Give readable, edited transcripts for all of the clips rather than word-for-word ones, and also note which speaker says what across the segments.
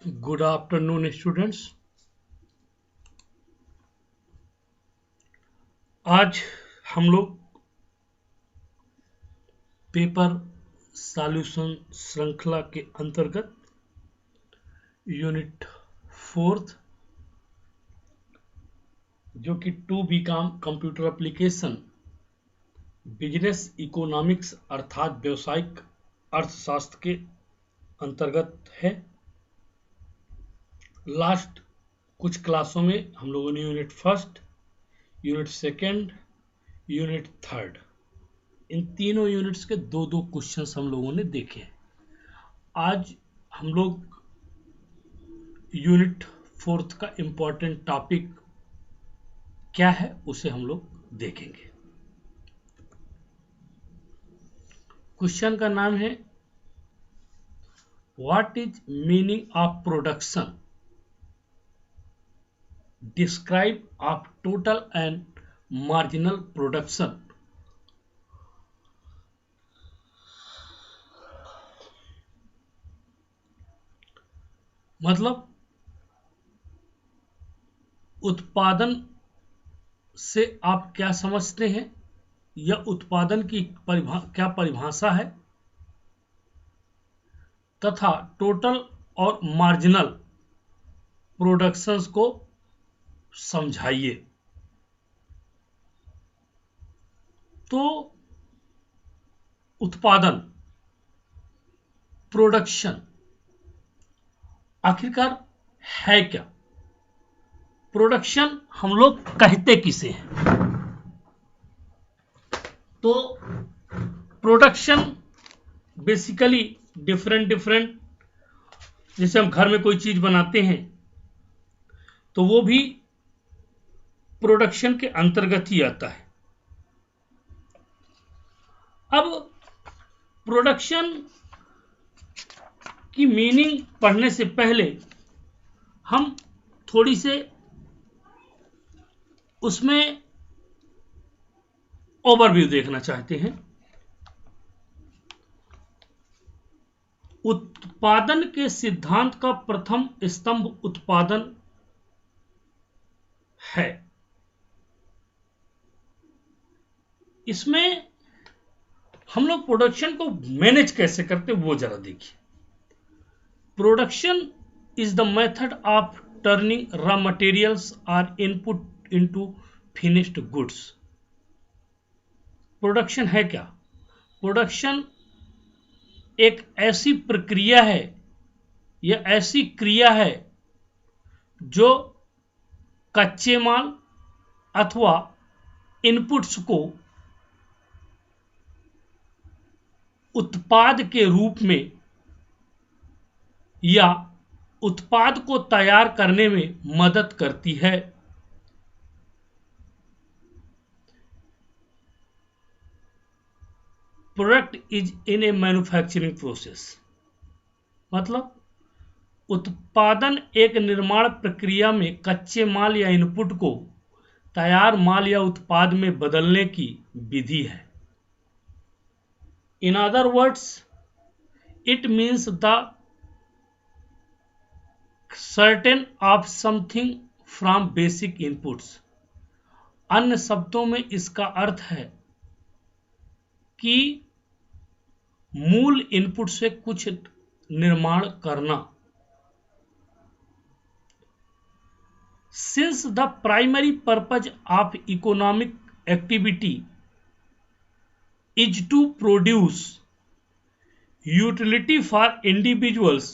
Speaker 1: Good afternoon students. आज हम लोग पेपर सॉल्यूशन श्रृंखला के अंतर्गत यूनिट 4 जो कि to B Com computer application business economics अर्थात व्यवसायिक अर्थशास्त्र के अंतर्गत है। लास्ट कुछ क्लासों में हम लोगों ने यूनिट 1, यूनिट 2, यूनिट 3 इन तीनों यूनिट्स के दो क्वेश्चंस हम लोगों ने देखे। आज हम लोग यूनिट 4 का इंपॉर्टेंट टॉपिक क्या है उसे हम लोग देखेंगे। क्वेश्चन का नाम है what is meaning of production, describe of total and marginal production. मतलब उत्पादन से आप क्या समझते हैं या उत्पादन की क्या परिभाषा है तथा टोटल और मार्जिनल प्रोडक्शंस को समझाइए। तो उत्पादन, प्रोडक्शन आखिरकार है क्या? प्रोडक्शन हम लोग कहते किसे हैं? तो प्रोडक्शन बेसिकली डिफरेंट जैसे हम घर में कोई चीज बनाते हैं तो वो भी प्रोडक्शन के अंतर्गत ही आता है। अब प्रोडक्शन की मीनिंग पढ़ने से पहले हम थोड़ी से उसमें ओवरव्यू देखना चाहते हैं। उत्पादन के सिद्धांत का प्रथम स्तंभ उत्पादन है। इसमें हम लोग प्रोडक्शन को मैनेज कैसे करते वो जरा देखिए। Production is the method of turning raw materials or input into finished goods. Production है क्या? प्रोडक्शन एक ऐसी प्रक्रिया है या ऐसी क्रिया है जो कच्चे माल अथवा इनपुट्स को उत्पाद के रूप में या उत्पाद को तैयार करने में मदद करती है। Product is in A manufacturing process. मतलब उत्पादन एक निर्माण प्रक्रिया में कच्चे माल या इनपुट को तैयार माल या उत्पाद में बदलने की विधि है। In other words it means the certain of something from basic inputs. अन्य शब्दों में इसका अर्थ है कि मूल इनपुट से कुछ निर्माण करना। Since the primary purpose of economic activity is to produce utility for individuals,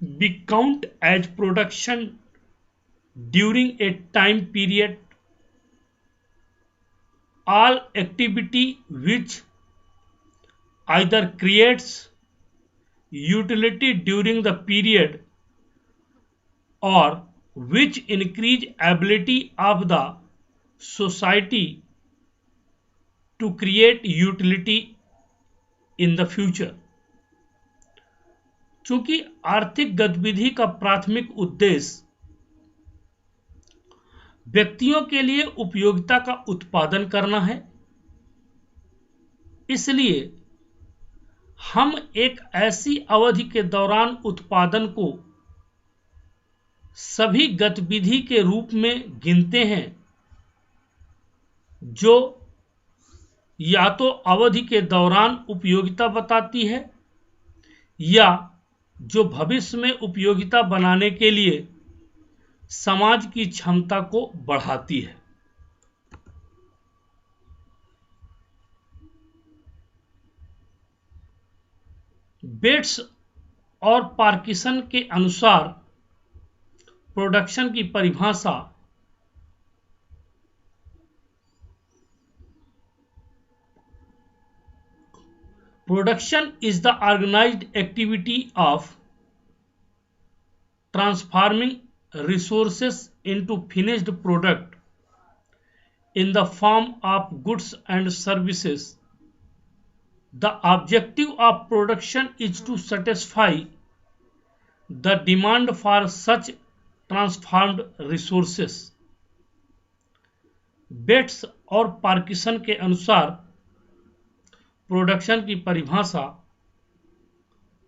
Speaker 1: be count as production during a time period. All activity which either creates utility during the period or which increase ability of the society to create utility in the future। चूंकि आर्थिक गतिविधि का प्राथमिक उद्देश्य व्यक्तियों के लिए उपयोगिता का उत्पादन करना है, इसलिए हम एक ऐसी अवधि के दौरान उत्पादन को सभी गतिविधि के रूप में गिनते हैं जो या तो अवधि के दौरान उपयोगिता बताती है या जो भविष्य में उपयोगिता बनाने के लिए समाज की क्षमता को बढ़ाती है। बेट्स और पार्किंसन के अनुसार प्रोडक्शन की परिभाषा production is the organised activity of transforming resources into finished product in the form of goods and services. The objective of production is to satisfy the demand for such transformed resources. Bates और Parkinson के अनुसार production की परिभाषा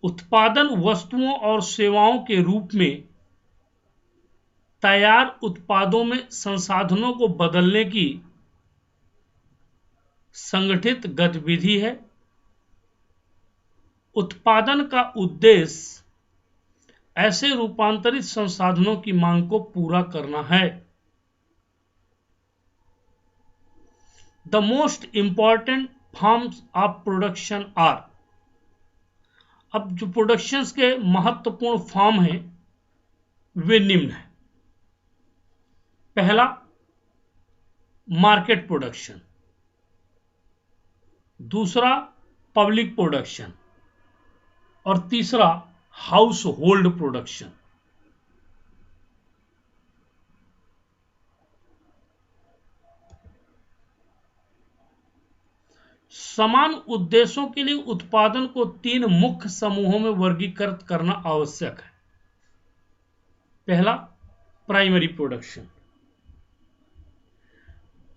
Speaker 1: उत्पादन वस्तुओं और सेवाओं के रूप में तैयार उत्पादों में संसाधनों को बदलने की संगठित गतिविधि है। उत्पादन का उद्देश्य ऐसे रूपांतरित संसाधनों की मांग को पूरा करना है। The most important forms of production are, अब जो प्रोडक्शन के महत्वपूर्ण फॉर्म हैं वे निम्न हैं। पहला, मार्केट प्रोडक्शन। दूसरा, पब्लिक प्रोडक्शन। और तीसरा, हाउस होल्ड प्रोडक्शन। समान उद्देश्यों के लिए उत्पादन को 3 मुख्य समूहों में वर्गीकृत करना आवश्यक है। पहला, प्राइमरी प्रोडक्शन।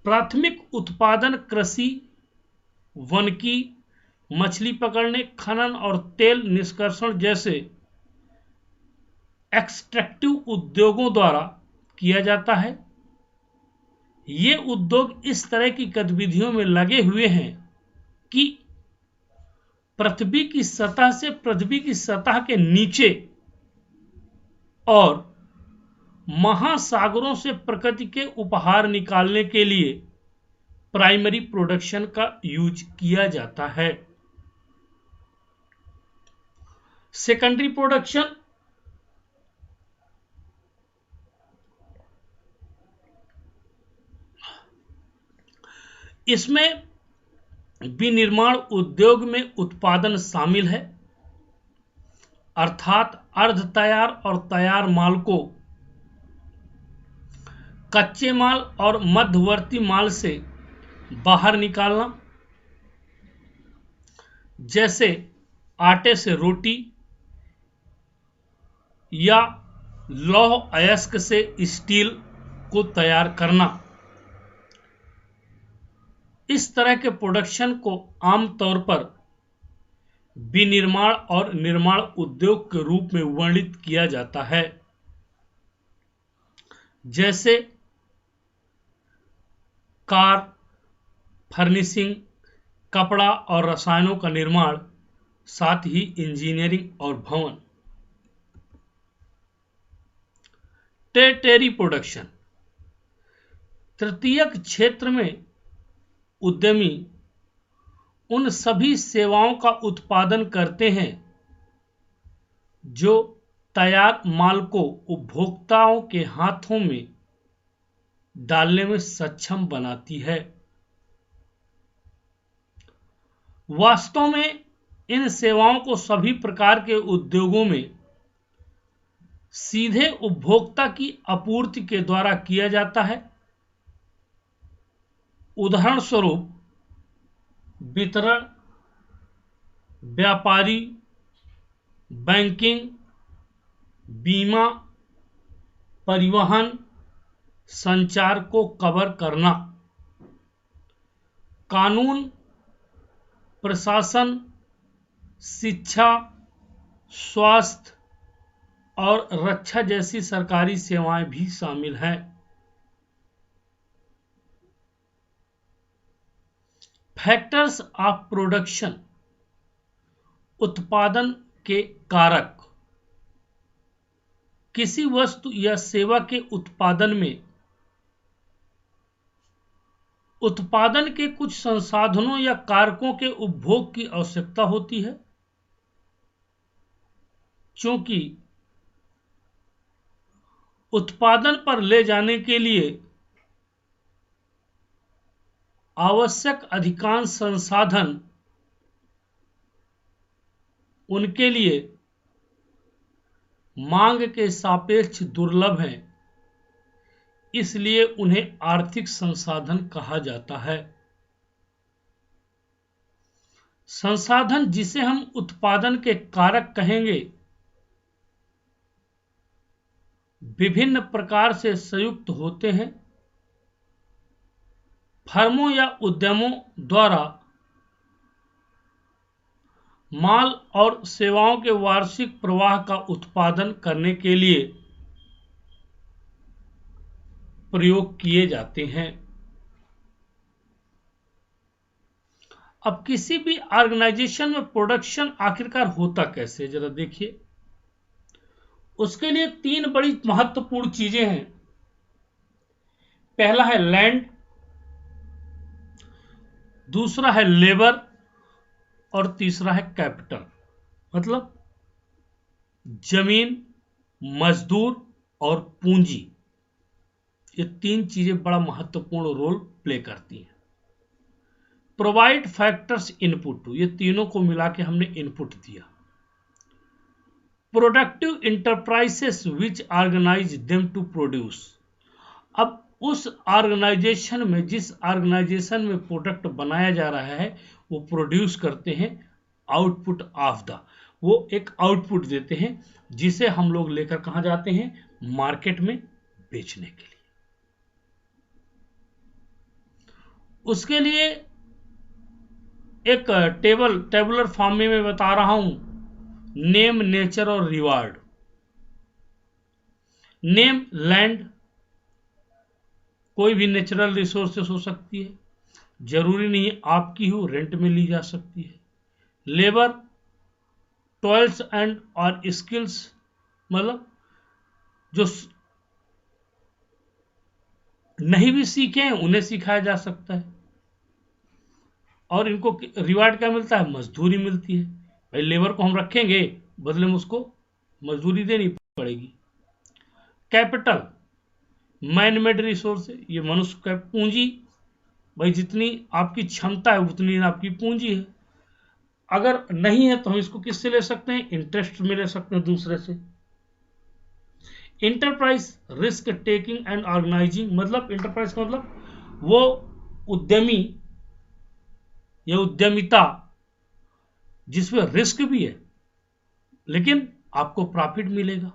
Speaker 1: प्राथमिक उत्पादन कृषि, वनिकी, मछली पकड़ने, खनन और तेल निष्कर्षण जैसे एक्सट्रैक्टिव उद्योगों द्वारा किया जाता है। ये उद्योग इस तरह की गतिविधियों में लगे हुए हैं कि पृथ्वी की सतह से पृथ्वी की सतह के नीचे और महासागरों से प्रकृति के उपहार निकालने के लिए प्राइमरी प्रोडक्शन का यूज किया जाता है। सेकेंडरी प्रोडक्शन इसमें विनिर्माण उद्योग में उत्पादन शामिल है, अर्थात अर्ध तैयार और तैयार माल को कच्चे माल और मध्यवर्ती माल से बाहर निकालना, जैसे आटे से रोटी या लौह अयस्क से स्टील को तैयार करना। इस तरह के प्रोडक्शन को आमतौर पर विनिर्माण और निर्माण उद्योग के रूप में वर्णित किया जाता है, जैसे कार, फर्निशिंग, कपड़ा और रसायनों का निर्माण, साथ ही इंजीनियरिंग और भवन। टेरिटरी प्रोडक्शन, तृतीयक क्षेत्र में उद्यमी उन सभी सेवाओं का उत्पादन करते हैं जो तैयार माल को उपभोक्ताओं के हाथों में डालने में सक्षम बनाती है। वास्तव में इन सेवाओं को सभी प्रकार के उद्योगों में सीधे उपभोक्ता की आपूर्ति के द्वारा किया जाता है। उदाहरण स्वरूप वितरण, व्यापारी, बैंकिंग, बीमा, परिवहन, संचार को कवर करना, कानून, प्रशासन, शिक्षा, स्वास्थ्य, और रक्षा जैसी सरकारी सेवाएं भी शामिल हैं। फैक्टर्स ऑफ प्रोडक्शन, उत्पादन के कारक। किसी वस्तु या सेवा के उत्पादन में उत्पादन के कुछ संसाधनों या कारकों के उपभोग की आवश्यकता होती है। चूंकि उत्पादन पर ले जाने के लिए आवश्यक अधिकांश संसाधन उनके लिए मांग के सापेक्ष दुर्लभ हैं, इसलिए उन्हें आर्थिक संसाधन कहा जाता है। संसाधन जिसे हम उत्पादन के कारक कहेंगे, विभिन्न प्रकार से संयुक्त होते हैं। फर्मों या उद्यमों द्वारा माल और सेवाओं के वार्षिक प्रवाह का उत्पादन करने के लिए प्रयोग किए जाते हैं। अब किसी भी ऑर्गेनाइजेशन में प्रोडक्शन आखिरकार होता कैसे, जरा देखिए। उसके लिए तीन बड़ी महत्वपूर्ण चीजें हैं। पहला है लैंड, दूसरा है लेबर और तीसरा है कैपिटल, मतलब जमीन, मजदूर और पूंजी। ये तीन चीजें बड़ा महत्वपूर्ण रोल प्ले करती हैं। प्रोवाइड फैक्टर्स इनपुट, ये तीनों को मिला के हमने इनपुट दिया। Productive enterprises which organise them to produce, अब उस ऑर्गेनाइजेशन में, जिस ऑर्गेनाइजेशन में प्रोडक्ट बनाया जा रहा है, वो प्रोड्यूस करते हैं आउटपुट ऑफ द, वो एक आउटपुट देते हैं जिसे हम लोग लेकर कहां जाते हैं, मार्केट में बेचने के लिए। उसके लिए एक टेबुलर फॉर्म में मैं बता रहा हूं, नेम, नेचर और रिवार्ड। नेम, लैंड कोई भी नेचुरल रिसोर्सेस हो सकती है, जरूरी नहीं आपकी हो, रेंट में ली जा सकती है। लेबर, टॉयल्स एंड और स्किल्स, मतलब जो नहीं भी सीखे हैं उन्हें सिखाया जा सकता है। और इनको रिवार्ड क्या मिलता है, मजदूरी मिलती है। भाई लेबर को हम रखेंगे, बदले में उसको मजदूरी देनी पड़ेगी। कैपिटल, मैन मेड रिसोर्स, ये मनुष्य का पूंजी, भाई जितनी आपकी क्षमता है उतनी आपकी पूंजी है। अगर नहीं है तो हम इसको किससे ले सकते हैं, इंटरेस्ट में ले सकते हैं, दूसरे से। Enterprise, risk taking and organising, मतलब इंटरप्राइज का मतलब वो उद्यमी या उद्यमिता जिसमें रिस्क भी है लेकिन आपको प्रॉफिट मिलेगा।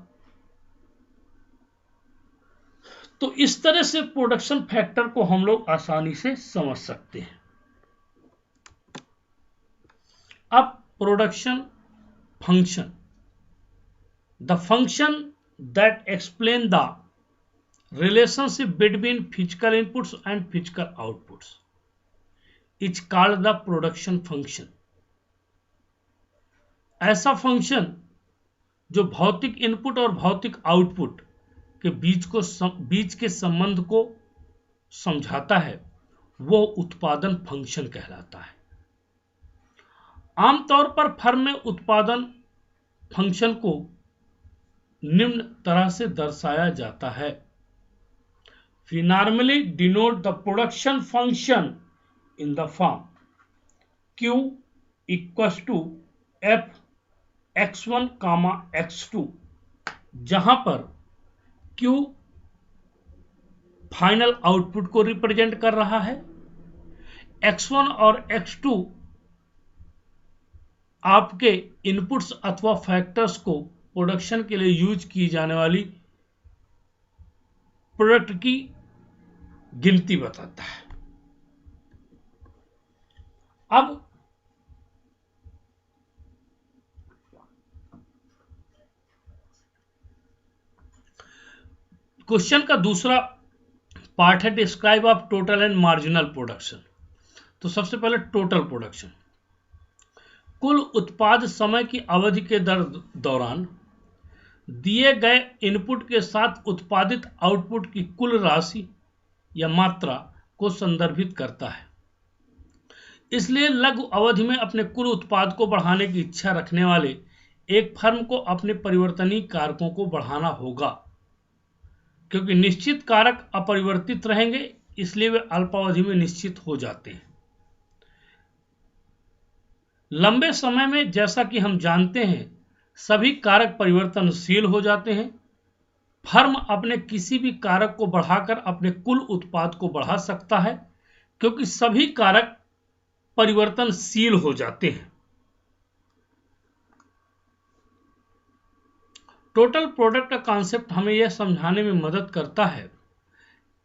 Speaker 1: तो इस तरह से प्रोडक्शन फैक्टर को हम लोग आसानी से समझ सकते हैं। अब production function, the function that explain the relationship between physical inputs and physical outputs is called the production function। ऐसा फंक्शन जो भौतिक इनपुट और भौतिक आउटपुट के बीच के संबंध को समझाता है, वो उत्पादन फंक्शन कहलाता है। आमतौर पर फर्म में उत्पादन फंक्शन को निम्न तरह से दर्शाया जाता है। We normally denote the production function in the form Q equals to F x1, x2, जहां पर Q फाइनल आउटपुट को रिप्रेजेंट कर रहा है, x1 और x2 आपके इनपुट्स अथवा फैक्टर्स को प्रोडक्शन के लिए यूज की जाने वाली प्रोडक्ट की गिनती बताता है। अब क्वेश्चन का दूसरा पार्ट है describe of total and marginal production. तो सबसे पहले टोटल प्रोडक्शन, कुल उत्पाद समय की अवधि के दौरान दिए गए इनपुट के साथ उत्पादित आउटपुट की कुल राशि या मात्रा को संदर्भित करता है। इसलिए लघु अवधि में अपने कुल उत्पाद को बढ़ाने की इच्छा रखने वाले एक फर्म को अपने परिवर्तनीय कारकों को बढ़ाना होगा, क्योंकि निश्चित कारक अपरिवर्तित रहेंगे, इसलिए वे अल्पावधि में निश्चित हो जाते हैं। लंबे समय में जैसा कि हम जानते हैं सभी कारक परिवर्तनशील हो जाते हैं। फर्म अपने किसी भी कारक को बढ़ाकर अपने कुल उत्पाद को बढ़ा सकता है, क्योंकि सभी कारक परिवर्तनशील हो जाते हैं। टोटल प्रोडक्ट का कॉन्सेप्ट हमें यह समझाने में मदद करता है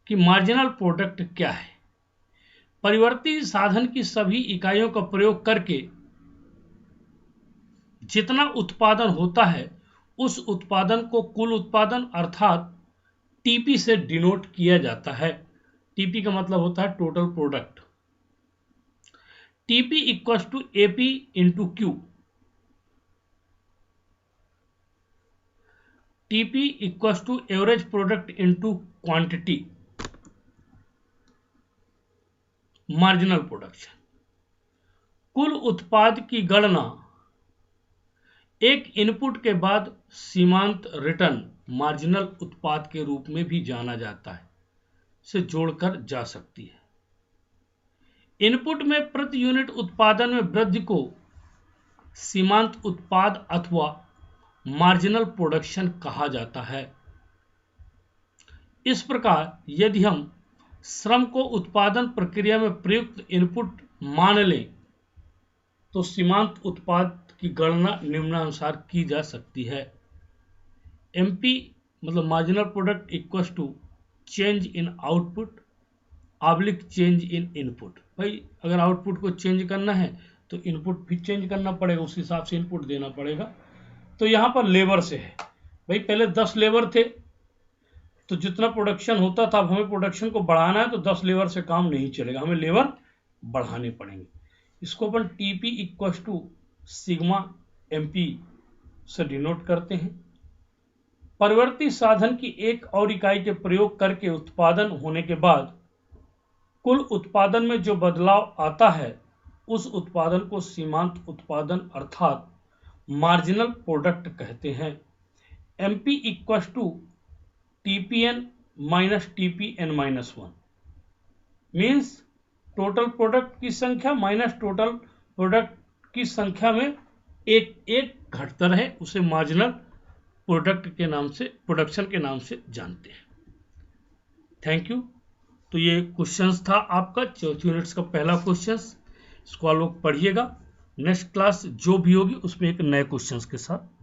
Speaker 1: कि मार्जिनल प्रोडक्ट क्या है। परिवर्ती साधन की सभी इकाइयों का प्रयोग करके जितना उत्पादन होता है उस उत्पादन को कुल उत्पादन अर्थात टीपी से डिनोट किया जाता है। टीपी का मतलब होता है total product. TP equals to AP into Q. TP equals to average product into quantity. Marginal production, कुल उत्पाद की गणना एक इनपुट के बाद सीमांत रिटर्न मार्जिनल उत्पाद के रूप में भी जाना जाता है से जोड़कर जा सकती है। इनपुट में प्रति यूनिट उत्पादन में वृद्धि को सीमांत उत्पाद अथवा मार्जिनल प्रोडक्शन कहा जाता है। इस प्रकार यदि हम श्रम को उत्पादन प्रक्रिया में प्रयुक्त इनपुट मान लें तो सीमांत उत्पाद की गणना निम्नानुसार की जा सकती है। एमपी मतलब marginal product equals to change in output oblique change in input. भाई अगर आउटपुट को चेंज करना है तो इनपुट भी चेंज करना पड़ेगा, उस हिसाब से इनपुट देना पड़ेगा। तो यहाँ पर लेबर से है, भाई पहले 10 लेबर थे तो जितना प्रोडक्शन होता था, अब हमें प्रोडक्शन को बढ़ाना है तो 10 लेबर से काम नहीं चलेगा, हमें लेबर बढ़ाने पड़ेंगे। इसको अपन TP equals to sigma MP से डिनोट करते हैं। परिवर्ती साधन की एक और इकाई के प्रयोग करके उत्पादन होने के बाद कुल उत्पादन में जो बदलाव आता है उस उत्पादन को सीमांत उत्पादन अर्थात मार्जिनल प्रोडक्ट कहते हैं। MP equals to TPN minus TPN minus 1 means total product की संख्या माइनस टोटल प्रोडक्ट की संख्या में एक घटता रहे, उसे मार्जिनल प्रोडक्ट के नाम से, प्रोडक्शन के नाम से जानते हैं। Thank you. तो ये क्वेश्चंस था आपका चौथी यूनिट्स का पहला क्वेश्चंस। इसको आप लोग पढ़िएगा। नेक्स्ट क्लास जो भी होगी उसमें एक नए क्वेश्चंस के साथ